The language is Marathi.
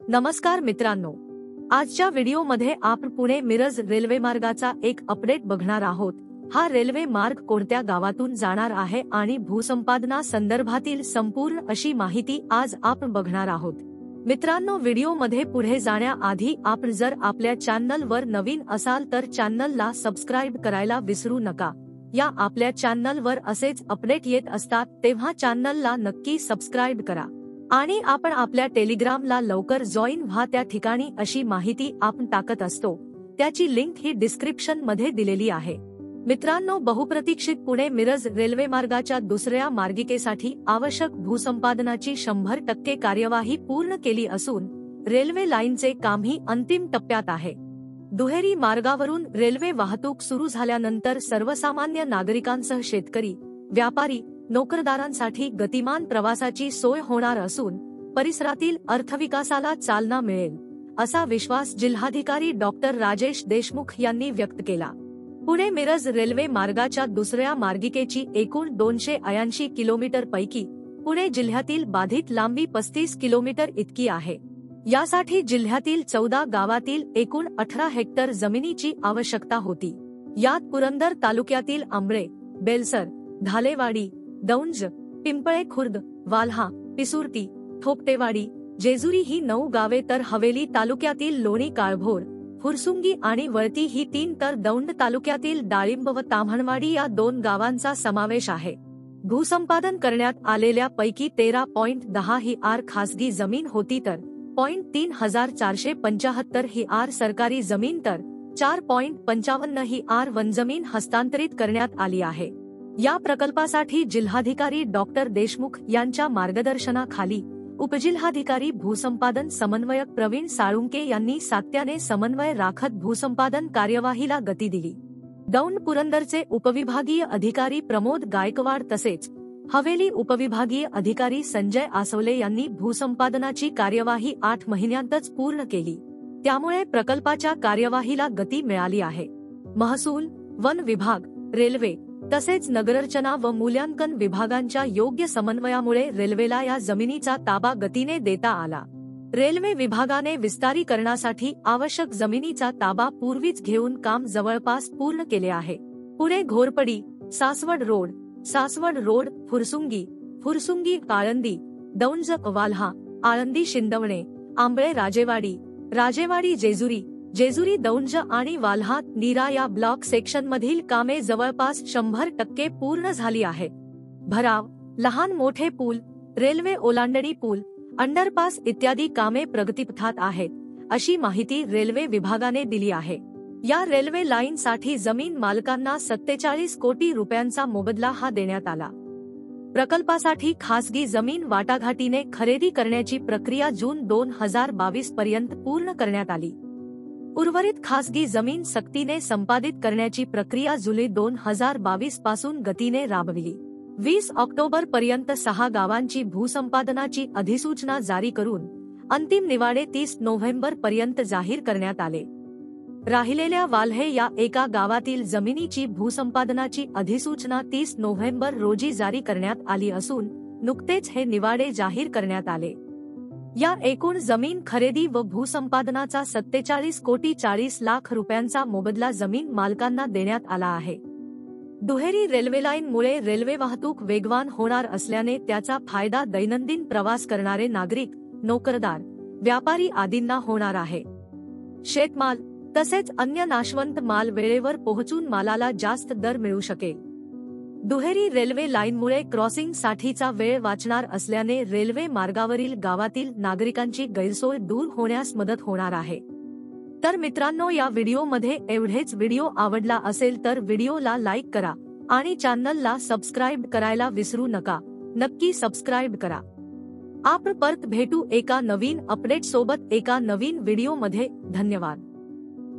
नमस्कार मित्रांनो, आजच्या व्हिडिओमध्ये आपण पुणे मिरज रेल्वे मार्गाचा एक अपडेट बघणार आहोत। हा रेल्वे मार्ग कोणत्या गावातून जाणार आहे आणि भूसंपादना संदर्भातील संपूर्ण अशी माहिती आज आपण बघणार आहोत। मित्रांनो, व्हिडिओमध्ये पुढे जाण्याआधी आपण जर आपल्या चॅनलवर नवीन असाल तर चॅनलला सबस्क्राइब करायला विसरू नका। या आपल्या चॅनलवर असेच अपडेट येत असतात, तेव्हा चॅनलला नक्की सबस्क्राइब करा आणि आपण आपल्या टेलिग्रामला लवकर जॉईन व्हा। त्या ठिकाणी अशी माहिती आपण टाकत असतो, त्याची लिंक ही डिस्क्रिप्शन मध्ये दिलेली आहे। मित्रांनो, बहुप्रतीक्षित पुणे मिरज रेल्वे मार्गाच्या दुसऱ्या मार्गिकेसाठी आवश्यक भूसंपादनाची 100% कार्यवाही पूर्ण केली असून रेल्वे लाईनचे कामही अंतिम टप्प्यात आहे। दुहेरी मार्गावरून रेल्वे वाहतूक सुरू झाल्यानंतर सर्वसामान्य नागरिकांसह शेतकरी, व्यापारी, नोकरदारांसाठी गतिमान प्रवासाची सोय होणार असून परिसरातील अर्थविकासाला चालना मिळेल, असा विश्वास जिल्हाधिकारी डॉक्टर राजेश देशमुख यांनी व्यक्त केला। पुणे मिरज रेल्वे मार्गाच्या दुसऱ्या मार्गिकेची एकूण 280 किलोमीटर पैकी पुणे जिल्ह्यातील बाधित लांबी 35 किलोमीटर इतकी आहे। यासाठी जिल्ह्यातील 14 गावातील एकूण 18 हेक्टर जमिनीची आवश्यकता होती। यात पुरंदर तालुक्यातील आंबळे, बेलसर, धालेवाडी, दौंड, पिंपळे खुर्द, वाल्हा, पिसुर्ती, थोपटेवाडी, जेजुरी ही 9 गावे, तर हवेली तालुक्यातील लोणी, काळभोर, फुरसुंगी आणि वळती ही 3, तर दौंड तालुक्यातील डाळिंब व ताम्हणवाडी या 2 गावांचा समावेश आहे। भूसंपादन करण्यात आलेल्या पैकी 13.10 ही खासगी जमीन होती, तर 3.3475 ही सरकारी जमीन, तर 4.55 ही वनजमीन हस्तांतरित करण्यात आली आहे। या प्रकल्पासाठी जिल्हाधिकारी डॉक्टर देशमुख यांच्या मार्गदर्शनाखाली उपजिल्हाधिकारी भूसंपादन समन्वयक प्रवीण साळुंके यांनी सातत्याने समन्वय राखत भूसंपादन कार्यवाहीला गती दिली। दौंड पुरंदरचे उपविभागीय अधिकारी प्रमोद गायकवाड तसेच हवेली उपविभागीय अधिकारी संजय आसवले यांनी भूसंपादनाची कार्यवाही 8 महिन्यांतच पूर्ण केली, त्यामुळे प्रकल्पाच्या कार्यवाहीला गती मिळाली आहे। महसूल, वन विभाग, रेल्वे तसेच नगररचना व मूल्यांकन विभागांच्या योग्य समन्वयामुळे रेल्वेला या जमिनीचा ताबा गतीने देता आला। रेल्वे विभागाने विस्तारीकरणासाठी आवश्यक जमिनीचा ताबा पूर्वीच घेऊन काम जवळपास पूर्ण केले आहे। पुणे घोरपडी, सासवड रोड, फुरसुंगी आळंदी, दौंड वाल्हा, आळंदी शिंदवणे, आंबळे राजेवाडी जेजुरी दौंड आणि वाल्हा नीरा या ब्लॉक सेक्शन मधील कामे जवळपास 100% पूर्ण झाली आहेत। भराव, लहान मोठे पूल, रेल्वे ओलांडणी पूल, अंडरपास इत्यादी कामे प्रगतीपथात आहेत, अशी माहिती रेल्वे विभागाने दिली आहे। या रेल्वे लाईन साठी जमीन मालकांना 47 कोटी रुपयांचा मोबदला देण्यात आला। प्रकल्पासाठी खासगी जमीन वाटाघाटीने खरेदी करण्याची प्रक्रिया जून 2022 पर्यंत पूर्ण करण्यात आली। उर्वरित खासगी जमीन सक्तीने संपादित करण्याची प्रक्रिया जुलै 2022 पासून गतीने राबविली। 20 ऑक्टोबर पर्यंत 6 गावांची भूसंपादनाची अधिसूचना जारी करून अंतिम निवाडे 30 नोव्हेंबर पर्यंत जाहीर करण्यात आले। राहिलेल्या वाल्हे या एका गावातील जमिनीची भूसंपादनाची अधिसूचना 30 नोव्हेंबर रोजी जारी करण्यात आली असून नुकतेच हे निवाडे जाहीर करण्यात आले। या एकूण जमीन खरेदी व भूसंपादनाचा 47 कोटी 40 लाख रुपयांचा मोबदला जमीन मालकांना देण्यात आला आहे। दुहेरी रेल्वे लाईनमुळे रेल्वे वाहतूक वेगवान होणार असल्याने त्याचा फायदा दैनंदिन प्रवास करणारे नागरिक, नोकरदार, व्यापारी आदींना होणार आहे। शेतमाल तसेच अन्य नाशवंत माल वेळेवर पोहोचून मालाला जास्त दर मिळू शकेल। दुहेरी रेल्वे लाईनमुळे क्रॉसिंग साठीचा वेळ वाचणार असल्याने रेल्वे मार्गावरील गावातील नागरिकांची गैरसोय दूर होण्यास मदत होणार आहे। तर मित्रांनो, या व्हिडिओमध्ये एवढेच। व्हिडिओ आवडला असेल तर व्हिडिओला लाईक करा आणि चॅनलला सबस्क्राइब करायला विसरू नका। नक्की सबस्क्राइब करा। आपण परत भेटू एका नवीन अपडेट सोबत एका नवीन व्हिडिओमध्ये। धन्यवाद।